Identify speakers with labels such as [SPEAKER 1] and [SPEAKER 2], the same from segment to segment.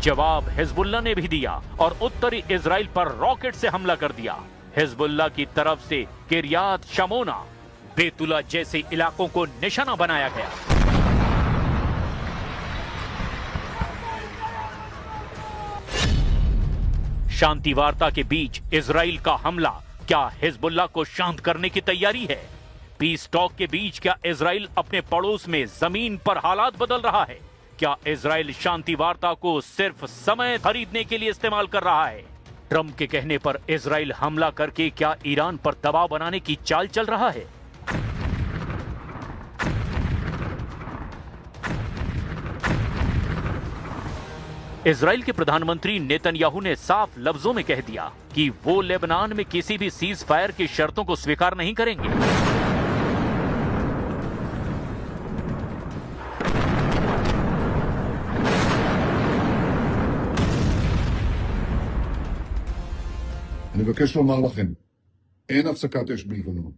[SPEAKER 1] जवाब हिजबुल्लाह ने भी दिया और उत्तरी इजराइल पर रॉकेट से हमला कर दिया। हिजबुल्लाह की तरफ से किरियात शमोना, बेतुला जैसे इलाकों को निशाना बनाया गया। शांति वार्ता के बीच इजराइल का हमला क्या हिजबुल्लाह को शांत करने की तैयारी है? पीस टॉक के बीच क्या इजराइल अपने पड़ोस में जमीन पर हालात बदल रहा है? क्या इजराइल शांति वार्ता को सिर्फ समय खरीदने के लिए इस्तेमाल कर रहा है? ट्रंप के कहने पर इजराइल हमला करके क्या ईरान पर दबाव बनाने की चाल चल रहा है? इजराइल के प्रधानमंत्री नेतन्याहू ने साफ लफ्जों में कह दिया कि वो लेबनान में किसी भी सीज फायर की शर्तों को स्वीकार नहीं करेंगे।
[SPEAKER 2] אני מבקש לומר לכם, אין הפסקת אש בלבנון.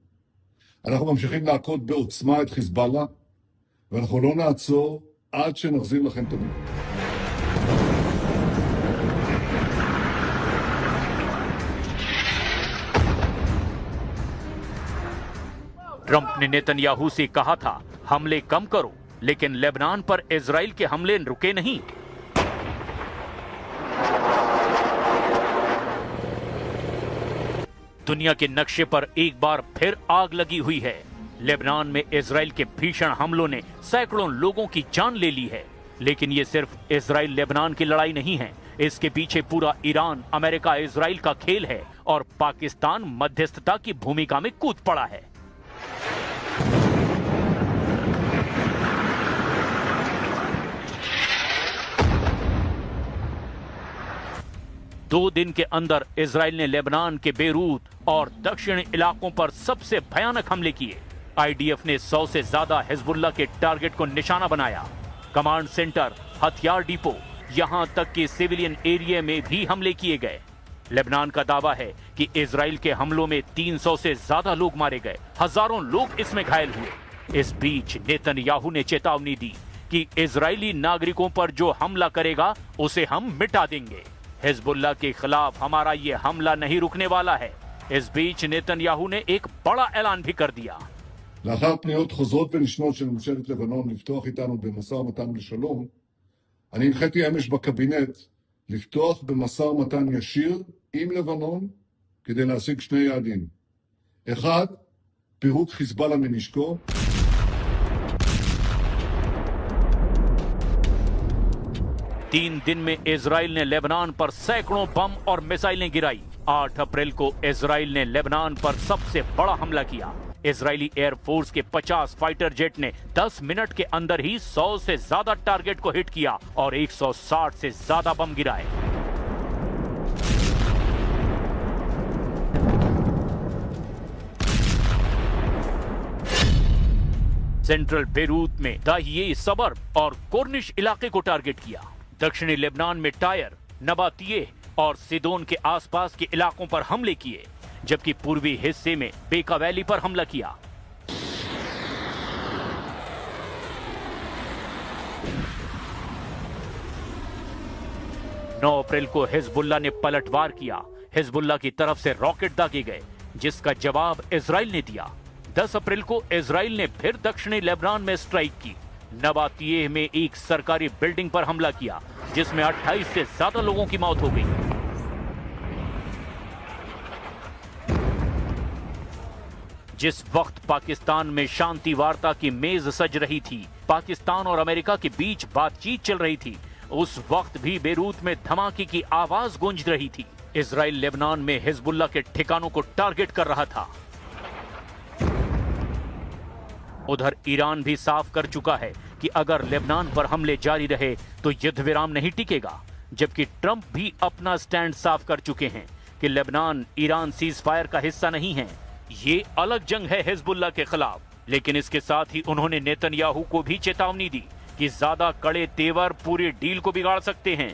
[SPEAKER 2] אנחנו ממשיכים להכות בעוצמה את חיזבאללה, ואנחנו לא נעצור עד שנחזיר לכם את הביטחון.
[SPEAKER 1] ट्रंप ने नेतन्याहू से कहा था हमले कम करो, लेकिन लेबनान पर इजराइल के हमले रुके नहीं। दुनिया के नक्शे पर एक बार फिर आग लगी हुई है। लेबनान में इजराइल के भीषण हमलों ने सैकड़ों लोगों की जान ले ली है। लेकिन ये सिर्फ इजराइल लेबनान की लड़ाई नहीं है, इसके पीछे पूरा ईरान, अमेरिका, इजराइल का खेल है और पाकिस्तान मध्यस्थता की भूमिका में कूद पड़ा है। दो दिन के अंदर इजराइल ने लेबनान के बेरूत और दक्षिणी इलाकों पर सबसे भयानक हमले किए। आईडीएफ ने 100 से ज्यादा हिजबुल्लाह के टारगेट को निशाना बनाया। कमांड सेंटर, हथियार डिपो, यहां तक कि सिविलियन एरिया में भी हमले किए गए। लेबनान का दावा है कि इजराइल के हमलों में 300 से ज्यादा लोग मारे गए, हजारों लोग इसमें घायल हुए। इस बीच नेतन्याहू ने चेतावनी दी कि इजरायली नागरिकों पर जो हमला करेगा उसे हम मिटा देंगे। हिजबुल्लाह के खिलाफ हमारा ये हमला नहीं रुकने वाला है। इस बीच नेतन्याहू ने एक बड़ा ऐलान भी कर दिया।
[SPEAKER 2] לאחר פניות חוזרות ונשנות של ממשלת לבנון לפתוח איתנו במשא ומתן לשלום, אני הנחיתי אמש בקבינט לפתוח במשא ומתן ישיר עם לבנון כדי להשיג שני יעדים. אחד, פירוק חיזבאללה מנשקו.
[SPEAKER 1] 3 दिन में इजराइल ने लेबनान पर सैकड़ों बम और मिसाइलें गिराई। 8 अप्रैल को इजराइल ने लेबनान पर सबसे बड़ा हमला किया। इजरायली एयरफोर्स के 50 फाइटर जेट ने 10 मिनट के अंदर ही 100 से ज्यादा टारगेट को हिट किया और 160 से ज्यादा बम गिराए। सेंट्रल बेरूत में दाहिए सबर्ब और कोर्निश इलाके को टारगेट किया। दक्षिणी लेबनान में टायर, नबातिये और सिदोन के आसपास के इलाकों पर हमले किए, जबकि पूर्वी हिस्से में बेका वैली पर हमला किया। नौ अप्रैल को हिजबुल्लाह ने पलटवार किया। हिजबुल्लाह की तरफ से रॉकेट दागे गए, जिसका जवाब इजराइल ने दिया। 10 अप्रैल को इजराइल ने फिर दक्षिणी लेबनान में स्ट्राइक की। नबातिये में एक सरकारी बिल्डिंग पर हमला किया, जिसमें 28 से ज्यादा लोगों की मौत हो गई। जिस वक्त पाकिस्तान में शांति वार्ता की मेज सज रही थी, पाकिस्तान और अमेरिका के बीच बातचीत चल रही थी, उस वक्त भी बेरूत में धमाके की आवाज गूंज रही थी। इजराइल लेबनान में हिजबुल्लाह के ठिकानों को टारगेट कर रहा था। उधर ईरान भी साफ कर चुका है कि अगर लेबनान पर हमले जारी रहे तो युद्ध विराम नहीं टिकेगा, जबकि ट्रंप भी अपना स्टैंड साफ कर चुके हैं कि लेबनान ईरान सीज फायर का हिस्सा नहीं है। ये अलग जंग है हिजबुल्लाह के खिलाफ। लेकिन इसके साथ ही उन्होंने नेतन्याहू को भी चेतावनी दी कि ज्यादा कड़े तेवर पूरी डील को बिगाड़ सकते हैं।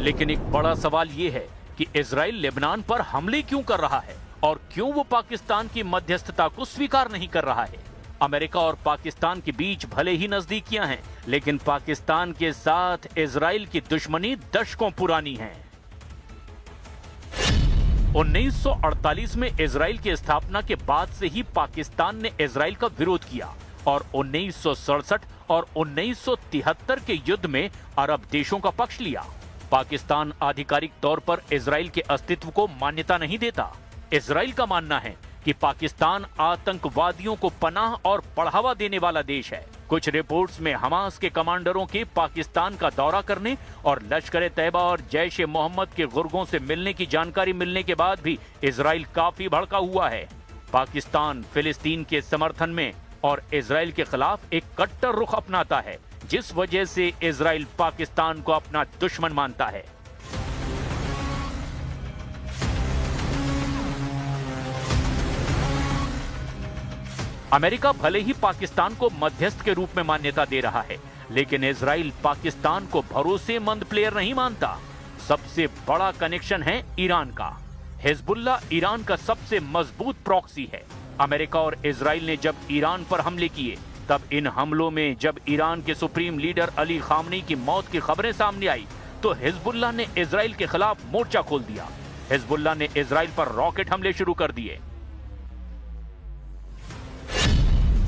[SPEAKER 1] लेकिन एक बड़ा सवाल ये है कि इजराइल लेबनान पर हमले क्यों कर रहा है और क्यों वो पाकिस्तान की मध्यस्थता को स्वीकार नहीं कर रहा है। अमेरिका और पाकिस्तान के बीच भले ही नजदीकियां हैं, लेकिन पाकिस्तान के साथ इजराइल की दुश्मनी दशकों पुरानी है। 1948 में इजराइल की स्थापना के बाद से ही पाकिस्तान ने इजराइल का विरोध किया और 1967 और 1973 के युद्ध में अरब देशों का पक्ष लिया। पाकिस्तान आधिकारिक तौर पर इजराइल के अस्तित्व को मान्यता नहीं देता। इजराइल का मानना है कि पाकिस्तान आतंकवादियों को पनाह और बढ़ावा देने वाला देश है। कुछ रिपोर्ट्स में हमास के कमांडरों के पाकिस्तान का दौरा करने और लश्कर-ए-तैयबा और जैश-ए-मोहम्मद के गुर्गों से मिलने की जानकारी मिलने के बाद भी इजराइल काफी भड़का हुआ है। पाकिस्तान फिलिस्तीन के समर्थन में और इजराइल के खिलाफ एक कट्टर रुख अपनाता है, जिस वजह से इजराइल पाकिस्तान को अपना दुश्मन मानता है। अमेरिका भले ही पाकिस्तान को मध्यस्थ के रूप में मान्यता दे रहा है, लेकिन इजराइल पाकिस्तान को भरोसेमंद प्लेयर नहीं मानता। सबसे बड़ा कनेक्शन है ईरान का। हिजबुल्लाह ईरान का सबसे मजबूत प्रॉक्सी है। अमेरिका और इजराइल ने जब ईरान पर हमले किए, तब इन हमलों में जब ईरान के सुप्रीम लीडर अली खामनी की मौत की खबरें सामने आई, तो हिजबुल्लाह ने इजराइल के खिलाफ मोर्चा खोल दिया। हिजबुल्लाह ने इजराइल पर रॉकेट हमले शुरू कर दिए।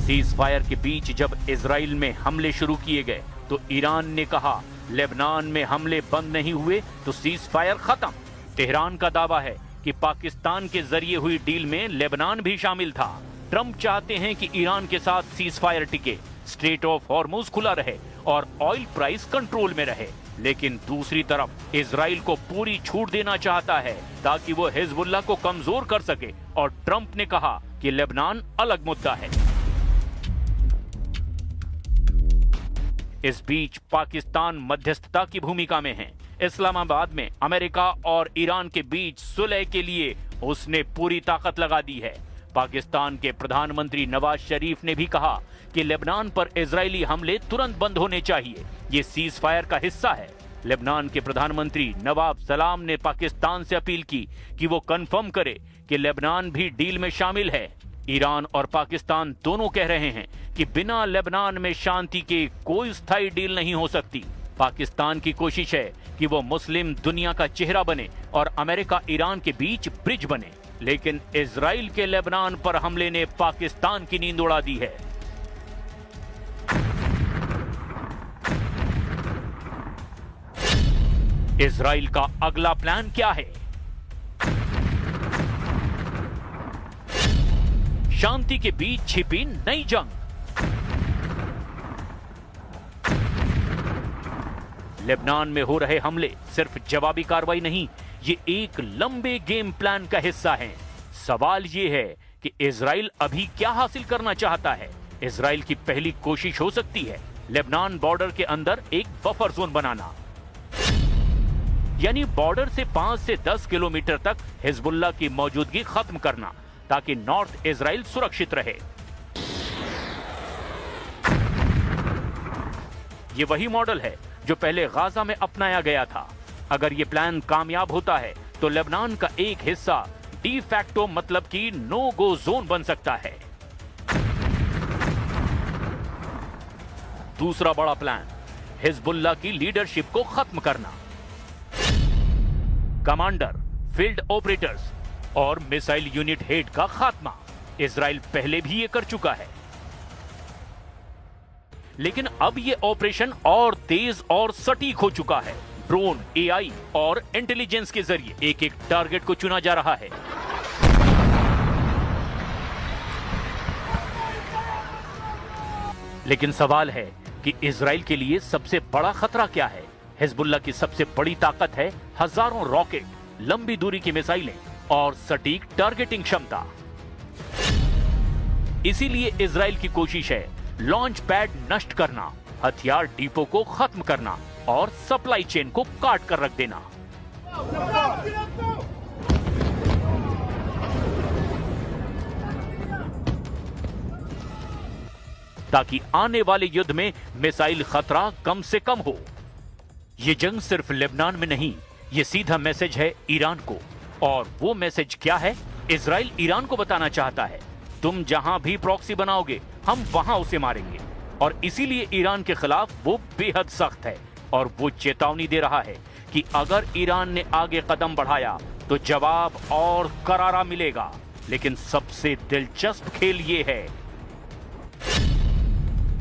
[SPEAKER 1] सीज फायर के बीच जब इजराइल में हमले शुरू किए गए, तो ईरान ने कहा लेबनान में हमले बंद नहीं हुए तो सीज फायर खत्म। तेहरान का दावा है कि पाकिस्तान के जरिए हुई डील में लेबनान भी शामिल था। ट्रंप चाहते हैं कि ईरान के साथ सीज फायर टिके, स्ट्रेट ऑफ हॉर्मुज खुला रहे और ऑयल प्राइस कंट्रोल में रहे। लेकिन दूसरी तरफ इजराइल को पूरी छूट देना चाहता है ताकि वो हिजबुल्लाह को कमजोर कर सके, और ट्रंप ने कहा कि लेबनान अलग मुद्दा है। इस बीच पाकिस्तान मध्यस्थता की भूमिका में है। इस्लामाबाद में अमेरिका और ईरान के बीच सुलह के लिए उसने पूरी ताकत लगा दी है। पाकिस्तान के प्रधानमंत्री नवाज शरीफ ने भी कहा कि लेबनान पर इजरायली हमले तुरंत बंद होने चाहिए, ये सीज फायर का हिस्सा है। लेबनान के प्रधानमंत्री नवाब सलाम ने पाकिस्तान से अपील की कि वो कंफर्म करे कि लेबनान भी डील में शामिल है। ईरान और पाकिस्तान दोनों कह रहे हैं कि बिना लेबनान में शांति के कोई स्थायी डील नहीं हो सकती। पाकिस्तान की कोशिश है कि वो मुस्लिम दुनिया का चेहरा बने और अमेरिका ईरान के बीच ब्रिज बने, लेकिन इजराइल के लेबनान पर हमले ने पाकिस्तान की नींद उड़ा दी है। इजराइल का अगला प्लान क्या है? शांति के बीच छिपी नई जंग। लेबनान में हो रहे हमले सिर्फ जवाबी कार्रवाई नहीं, ये एक लंबे गेम प्लान का हिस्सा है। सवाल ये है कि इजराइल अभी क्या हासिल करना चाहता है। इजराइल की पहली कोशिश हो सकती है लेबनान बॉर्डर के अंदर एक बफर जोन बनाना, यानी बॉर्डर से 5 से 10 किलोमीटर तक हिजबुल्लाह की मौजूदगी खत्म करना, ताकि नॉर्थ इजराइल सुरक्षित रहे। ये वही मॉडल है जो पहले गाजा में अपनाया गया था। अगर ये प्लान कामयाब होता है तो लेबनान का एक हिस्सा डी फैक्टो मतलब कि नो गो जोन बन सकता है। दूसरा बड़ा प्लान, हिजबुल्लाह की लीडरशिप को खत्म करना। कमांडर, फील्ड ऑपरेटर्स और मिसाइल यूनिट हेड का खात्मा। इजराइल पहले भी ये कर चुका है, लेकिन अब ये ऑपरेशन और तेज और सटीक हो चुका है। ड्रोन, एआई और इंटेलिजेंस के जरिए एक एक टारगेट को चुना जा रहा है। लेकिन सवाल है कि इजराइल के लिए सबसे बड़ा खतरा क्या है? हिजबुल्लाह की सबसे बड़ी ताकत है हजारों रॉकेट, लंबी दूरी की मिसाइलें और सटीक टारगेटिंग क्षमता। इसीलिए इजराइल की कोशिश है लॉन्च पैड नष्ट करना, हथियार डिपो को खत्म करना और सप्लाई चेन को काट कर रख देना। ताकि आने वाले युद्ध में मिसाइल खतरा कम से कम हो। यह जंग सिर्फ लेबनान में नहीं, यह सीधा मैसेज है ईरान को। और वो मैसेज क्या है? इजराइल ईरान को बताना चाहता है, तुम जहां भी प्रॉक्सी बनाओगे हम वहां उसे मारेंगे। और इसीलिए ईरान के खिलाफ वो बेहद सख्त है और वो चेतावनी दे रहा है कि अगर ईरान ने आगे कदम बढ़ाया तो जवाब और करारा मिलेगा। लेकिन सबसे दिलचस्प खेल ये है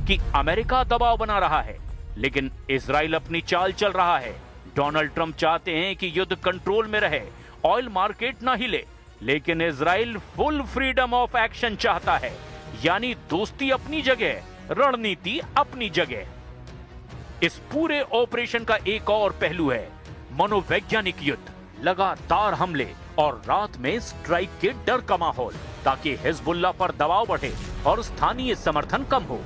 [SPEAKER 1] कि अमेरिका दबाव बना रहा है, लेकिन इजराइल अपनी चाल चल रहा है। डोनाल्ड ट्रंप चाहते हैं कि युद्ध कंट्रोल में रहे, ऑयल मार्केट ना हिले, लेकिन Israel full freedom of action चाहता है, यानी दोस्ती अपनी जगह, रणनीति अपनी जगह। इस पूरे ऑपरेशन का एक और पहलू है मनोवैज्ञानिक युद्ध, लगातार हमले और रात में स्ट्राइक के डर का माहौल, ताकि हिजबुल्लाह पर दबाव बढ़े और स्थानीय समर्थन कम हो।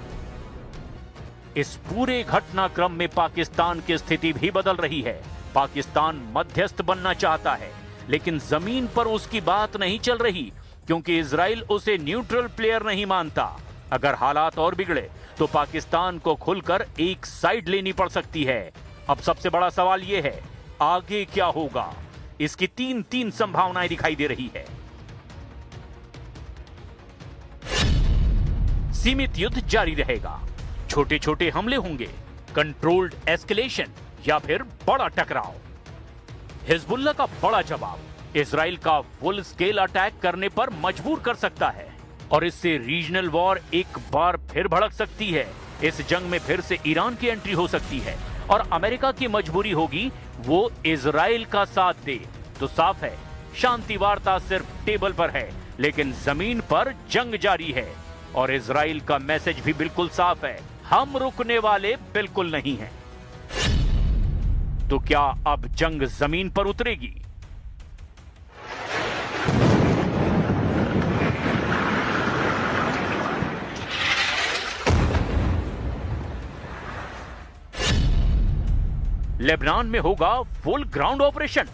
[SPEAKER 1] इस पूरे घटनाक्रम में पाकिस्तान की स्थिति भी बदल रही है। पाकिस्तान मध्यस्थ बनना चाहता है, लेकिन जमीन पर उसकी बात नहीं चल रही, क्योंकि इजराइल उसे न्यूट्रल प्लेयर नहीं मानता। अगर हालात और बिगड़े तो पाकिस्तान को खुलकर एक साइड लेनी पड़ सकती है। अब सबसे बड़ा सवाल यह है, आगे क्या होगा? इसकी तीन संभावनाएं दिखाई दे रही है। सीमित युद्ध जारी रहेगा, छोटे छोटे हमले होंगे, कंट्रोल्ड एस्केलेशन या फिर बड़ा टकराव। हिजबुल्लाह का बड़ा जवाब इजराइल का फुल स्केल अटैक करने पर मजबूर कर सकता है और इससे रीजनल वॉर एक बार फिर भड़क सकती है। इस जंग में फिर से ईरान की एंट्री हो सकती है और अमेरिका की मजबूरी होगी वो इजराइल का साथ दे। तो साफ है, शांति वार्ता सिर्फ टेबल पर है, लेकिन जमीन पर जंग जारी है। और इजराइल का मैसेज भी बिल्कुल साफ है, हम रुकने वाले बिल्कुल नहीं हैं। तो क्या अब जंग जमीन पर उतरेगी? लेबनान में होगा फुल ग्राउंड ऑपरेशन।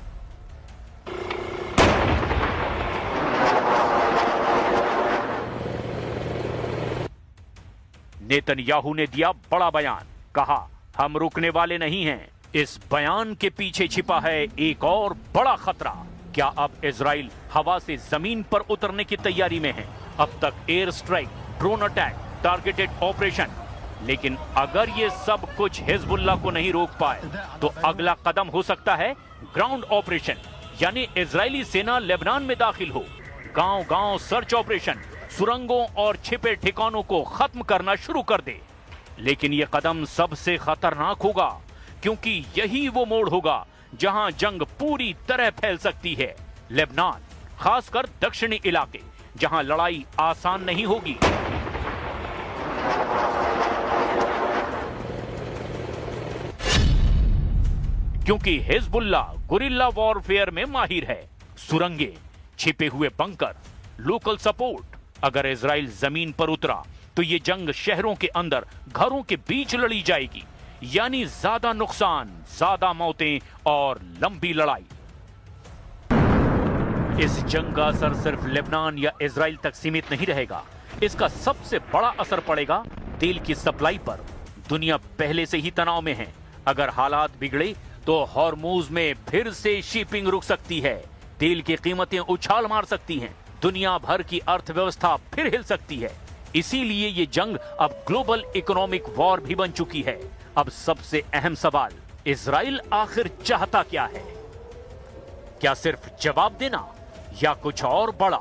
[SPEAKER 1] नेतन्याहू ने दिया बड़ा बयान, कहा हम रुकने वाले नहीं हैं। इस बयान के पीछे छिपा है एक और बड़ा खतरा। क्या अब इजराइल हवा से जमीन पर उतरने की तैयारी में है? अब तक air strike, drone attack, targeted operation, लेकिन अगर ये सब कुछ हिजबुल्लाह को नहीं रोक पाए तो अगला कदम हो सकता है ग्राउंड ऑपरेशन, यानी इजरायली सेना लेबनान में दाखिल हो, गांव-गांव सर्च ऑपरेशन, सुरंगों और छिपे ठिकानों को खत्म करना शुरू कर दे। लेकिन यह कदम सबसे खतरनाक होगा, क्योंकि यही वो मोड़ होगा जहां जंग पूरी तरह फैल सकती है। लेबनान, खासकर दक्षिणी इलाके, जहां लड़ाई आसान नहीं होगी। क्योंकि हिजबुल्लाह गुरिल्ला वॉरफेयर में माहिर है। सुरंगे, छिपे हुए बंकर, लोकल सपोर्ट। अगर इजराइल जमीन पर उतरा तो यह जंग शहरों के अंदर, घरों के बीच लड़ी जाएगी, यानी ज्यादा नुकसान, ज्यादा मौतें और लंबी लड़ाई। इस जंग का असर सिर्फ लेबनान या इजराइल तक सीमित नहीं रहेगा। इसका सबसे बड़ा असर पड़ेगा तेल की सप्लाई पर। दुनिया पहले से ही तनाव में है। अगर हालात बिगड़े तो हॉर्मुज में फिर से शिपिंग रुक सकती है, तेल की कीमतें उछाल मार सकती हैं, दुनिया भर की अर्थव्यवस्था फिर हिल सकती है। इसीलिए ये जंग अब ग्लोबल इकोनॉमिक वॉर भी बन चुकी है। अब सबसे अहम सवाल, इजराइल आखिर चाहता क्या है? क्या सिर्फ जवाब देना या कुछ और बड़ा?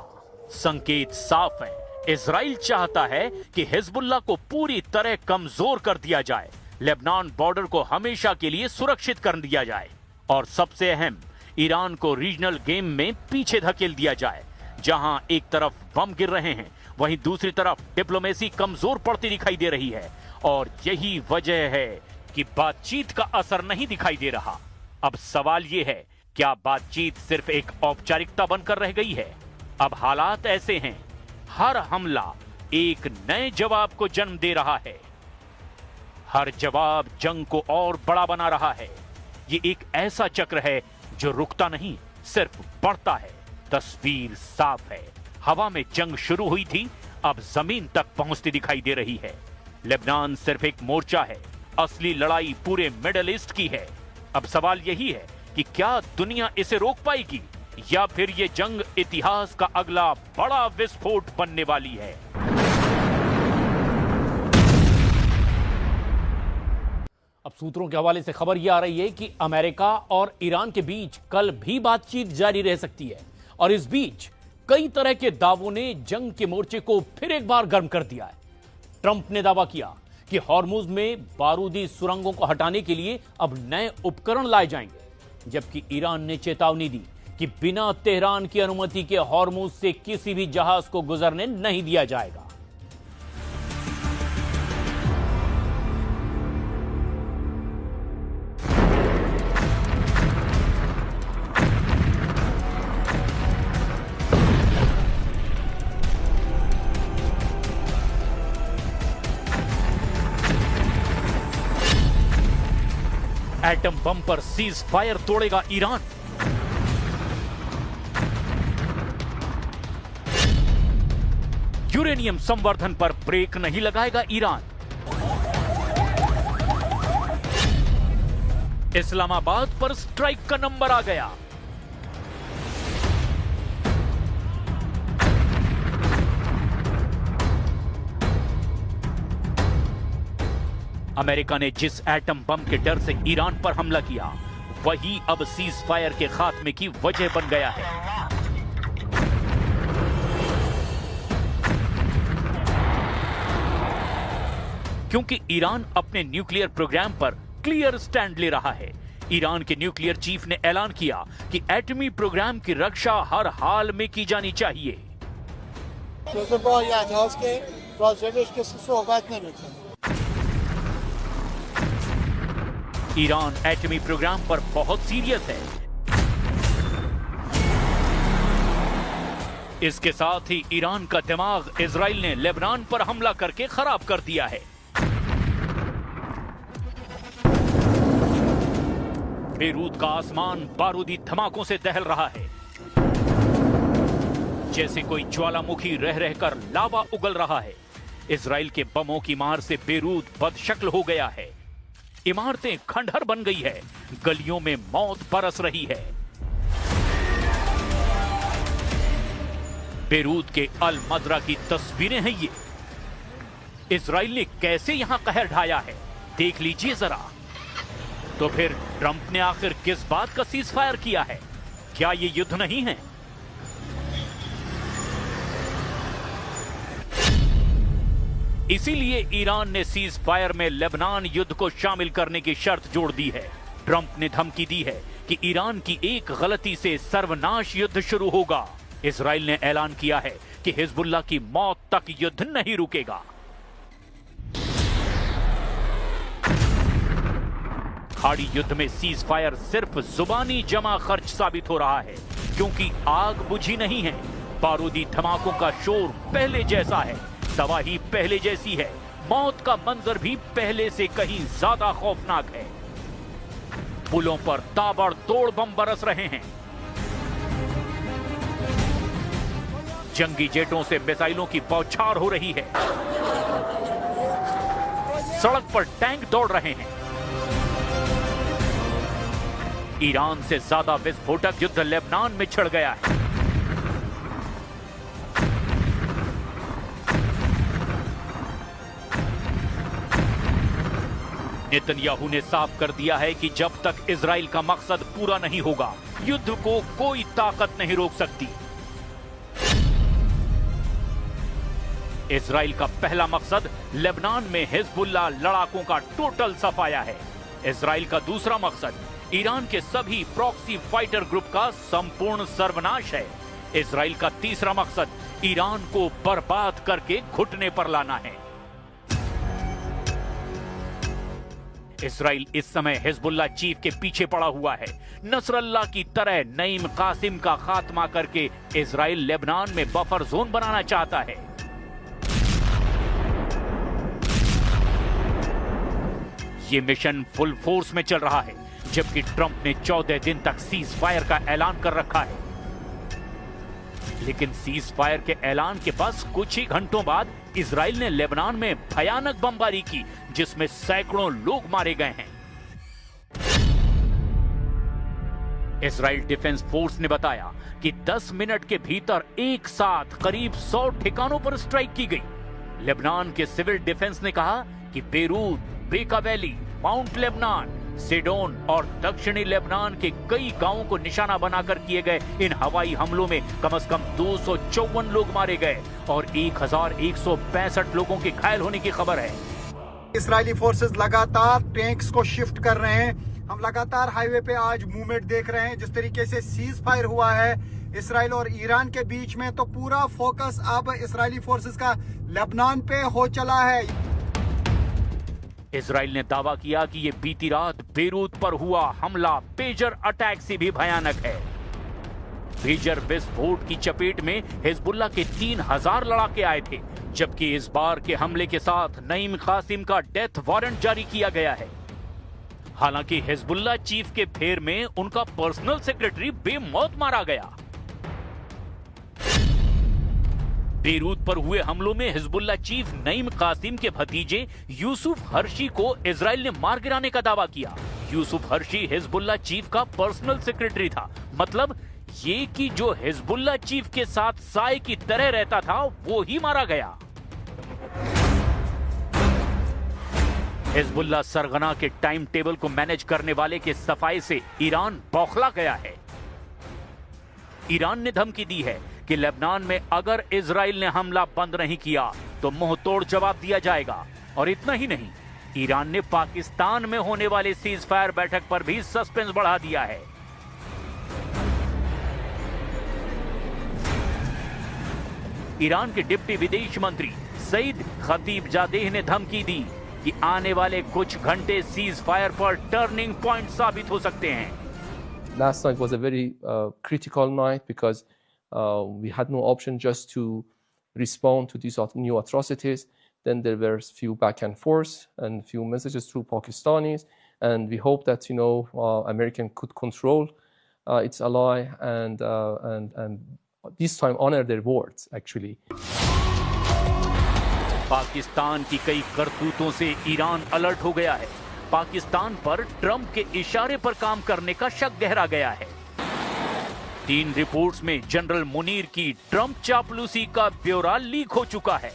[SPEAKER 1] संकेत साफ है, इजराइल चाहता है कि हिजबुल्लाह को पूरी तरह कमजोर कर दिया जाए, लेबनान बॉर्डर को हमेशा के लिए सुरक्षित कर दिया जाए और सबसे अहम, ईरान को रीजनल गेम में पीछे धकेल दिया जाए। जहां एक तरफ बम गिर रहे हैं, वहीं दूसरी तरफ डिप्लोमेसी कमजोर पड़ती दिखाई दे रही है और यही वजह है कि बातचीत का असर नहीं दिखाई दे रहा। अब सवाल यह है, क्या बातचीत सिर्फ एक औपचारिकता बनकर रह गई है? अब हालात ऐसे हैं, हर हमला एक नए जवाब को जन्म दे रहा है। हर जवाब जंग को और बड़ा बना रहा है। ये एक ऐसा चक्र है जो रुकता नहीं, सिर्फ बढ़ता है। तस्वीर साफ है, हवा में जंग शुरू हुई थी, अब जमीन तक पहुंचती दिखाई दे रही है। लेबनान सिर्फ एक मोर्चा है, असली लड़ाई पूरे मिडिल ईस्ट की है। अब सवाल यही है कि क्या दुनिया इसे रोक पाएगी या फिर ये जंग इतिहास का अगला बड़ा विस्फोट बनने वाली है।
[SPEAKER 3] अब सूत्रों के हवाले से खबर यह आ रही है कि अमेरिका और ईरान के बीच कल भी बातचीत जारी रह सकती है और इस बीच कई तरह के दावों ने जंग के मोर्चे को फिर एक बार गर्म कर दिया है। ट्रंप ने दावा किया कि हॉर्मुज में बारूदी सुरंगों को हटाने के लिए अब नए उपकरण लाए जाएंगे, जबकि ईरान ने चेतावनी दी कि बिना तेहरान की अनुमति के हॉर्मुज से किसी भी जहाज को गुजरने नहीं दिया जाएगा।
[SPEAKER 1] एटम बम पर सीज फायर तोड़ेगा ईरान। यूरेनियम संवर्धन पर ब्रेक नहीं लगाएगा ईरान। इस्लामाबाद पर स्ट्राइक का नंबर आ गया। अमेरिका ने जिस एटम बम के डर से ईरान पर हमला किया, वही अब सीज फायर के खात्मे की वजह बन गया है। क्योंकि ईरान अपने न्यूक्लियर प्रोग्राम पर क्लियर स्टैंड ले रहा है। ईरान के न्यूक्लियर चीफ ने ऐलान किया कि एटमी प्रोग्राम की रक्षा हर हाल में की जानी चाहिए। ईरान एटमी प्रोग्राम पर बहुत सीरियस है। इसके साथ ही ईरान का दिमाग इजराइल ने लेबनान पर हमला करके खराब कर दिया है। बेरूत का आसमान बारूदी धमाकों से दहल रहा है, जैसे कोई ज्वालामुखी रह रहकर लावा उगल रहा है। इजराइल के बमों की मार से बेरूत बदशक्ल हो गया है। इमारतें खंडहर बन गई है, गलियों में मौत बरस रही है। बेरूत के अल मजरा की तस्वीरें हैं ये। इजराइल ने कैसे यहां कहर ढाया है, देख लीजिए जरा। तो फिर ट्रंप ने आखिर किस बात का सीज फायर किया है? क्या ये युद्ध नहीं है? इसीलिए ईरान ने सीज फायर में लेबनान युद्ध को शामिल करने की शर्त जोड़ दी है। ट्रंप ने धमकी दी है कि ईरान की एक गलती से सर्वनाश युद्ध शुरू होगा। इजराइल ने ऐलान किया है कि हिजबुल्लाह की मौत तक युद्ध नहीं रुकेगा। खाड़ी युद्ध में सीज फायर सिर्फ जुबानी जमा खर्च साबित हो रहा है, क्योंकि आग बुझी नहीं है। बारूदी धमाकों का शोर पहले जैसा है, तबाही पहले जैसी है, मौत का मंजर भी पहले से कहीं ज्यादा खौफनाक है। पुलों पर ताबड़तोड़ बम बरस रहे हैं। जंगी जेटों से मिसाइलों की बौछार हो रही है। सड़क पर टैंक दौड़ रहे हैं। ईरान से ज्यादा विस्फोटक युद्ध लेबनान में छिड़ गया है। नेतन्याहू ने साफ कर दिया है कि जब तक इजराइल का मकसद पूरा नहीं होगा, युद्ध को कोई ताकत नहीं रोक सकती। इजराइल का पहला मकसद लेबनान में हिजबुल्लाह लड़ाकों का टोटल सफाया है। इजराइल का दूसरा मकसद ईरान के सभी प्रॉक्सी फाइटर ग्रुप का संपूर्ण सर्वनाश है। इजराइल का तीसरा मकसद ईरान को बर्बाद करके घुटने पर लाना है। इजराइल इस समय हिजबुल्लाह चीफ के पीछे पड़ा हुआ है। नसरल्लाह की तरह नईम कासिम का खात्मा करके इजराइल लेबनान में बफर जोन बनाना चाहता है। ये मिशन फुल फोर्स में चल रहा है, जबकि ट्रंप ने 14 दिन तक सीज फायर का ऐलान कर रखा है। लेकिन सीज फायर के ऐलान के बस कुछ ही घंटों बाद इजराइल ने लेबनान में भयानक बमबारी की, जिसमें सैकड़ों लोग मारे गए हैं। इजराइल डिफेंस फोर्स ने बताया कि 10 मिनट के भीतर एक साथ करीब 100 ठिकानों पर स्ट्राइक की गई। लेबनान के सिविल डिफेंस ने कहा कि बेरूत, बेका वैली, माउंट लेबनान, सिडोन और दक्षिणी लेबनान के कई गांवों को निशाना बनाकर किए गए इन हवाई हमलों में कम से कम 254 लोग मारे गए और 1165 लोगों के घायल होने की खबर है।
[SPEAKER 4] इजरायली फोर्सेस लगातार टैंक्स को शिफ्ट कर रहे हैं। हम लगातार हाईवे पे आज मूवमेंट देख रहे हैं। जिस तरीके से सीज फायर हुआ है इसराइल और ईरान के बीच में, तो पूरा फोकस अब इजरायली फोर्सेस का लेबनान पे हो चला है।
[SPEAKER 1] इजराइल ने दावा किया कि ये बीती रात बेरूत पर हुआ हमला पेजर अटैक से भी भयानक है। पेजर विस्फोट की चपेट में हिजबुल्लाह के 3000 लड़ाके आए थे, जबकि इस बार के हमले के साथ नईम कासिम का डेथ वारंट जारी किया गया है। हालांकि हिजबुल्लाह चीफ के फेर में उनका पर्सनल सेक्रेटरी बेमौत मारा गया। बेरूत पर हुए हमलों में हिजबुल्लाह चीफ नईम कासिम के भतीजे यूसुफ हर्शी को इजराइल ने मार गिराने का दावा किया। यूसुफ हर्शी हिजबुल्लाह चीफ का पर्सनल सेक्रेटरी था, मतलब ये कि जो हिजबुल्लाह चीफ के साथ साए की तरह रहता था वो ही मारा गया। हिजबुल्लाह सरगना के टाइम टेबल को मैनेज करने वाले के सफाई से ईरान बौखला गया है। ईरान ने धमकी दी है कि लेबनान में अगर इजराइल ने हमला बंद नहीं किया तो मुंह तोड़ जवाब दिया जाएगा। और इतना ही नहीं, ईरान ने पाकिस्तान में होने वाली सीज फायर बैठक पर भी सस्पेंस बढ़ा दिया है। ईरान के डिप्टी विदेश मंत्री सईद खतीबजादेह ने धमकी दी कि आने वाले कुछ घंटे सीज फायर पर टर्निंग पॉइंट साबित हो सकते हैं।
[SPEAKER 5] Last night was a very critical night because we had no option just to respond to these new atrocities. Then there were few back and forth and few messages through Pakistanis, and we hope that American could control its ally and this time honor their words actually.
[SPEAKER 1] Pakistan की कई करतूतों से Iran alert हो गया है। पाकिस्तान पर Trump के इशारे पर काम करने का शक गहरा गया है। 3 रिपोर्ट्स में जनरल मुनीर की ट्रंप चापलूसी का ब्यौरा लीक हो चुका है।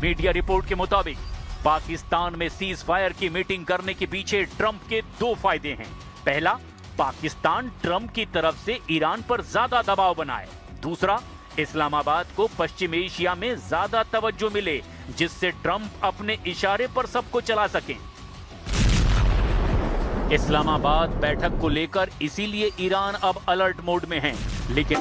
[SPEAKER 1] मीडिया रिपोर्ट के मुताबिक पाकिस्तान में सीज फायर की मीटिंग करने के पीछे ट्रंप के 2 फायदे हैं। पहला, पाकिस्तान ट्रंप की तरफ से ईरान पर ज्यादा दबाव बनाए। दूसरा, इस्लामाबाद को पश्चिम एशिया में ज्यादा तवज्जो मिले, जिससे ट्रंप अपने इशारे पर सबको चला सके। इस्लामाबाद बैठक को लेकर इसीलिए ईरान अब अलर्ट मोड में है, लेकिन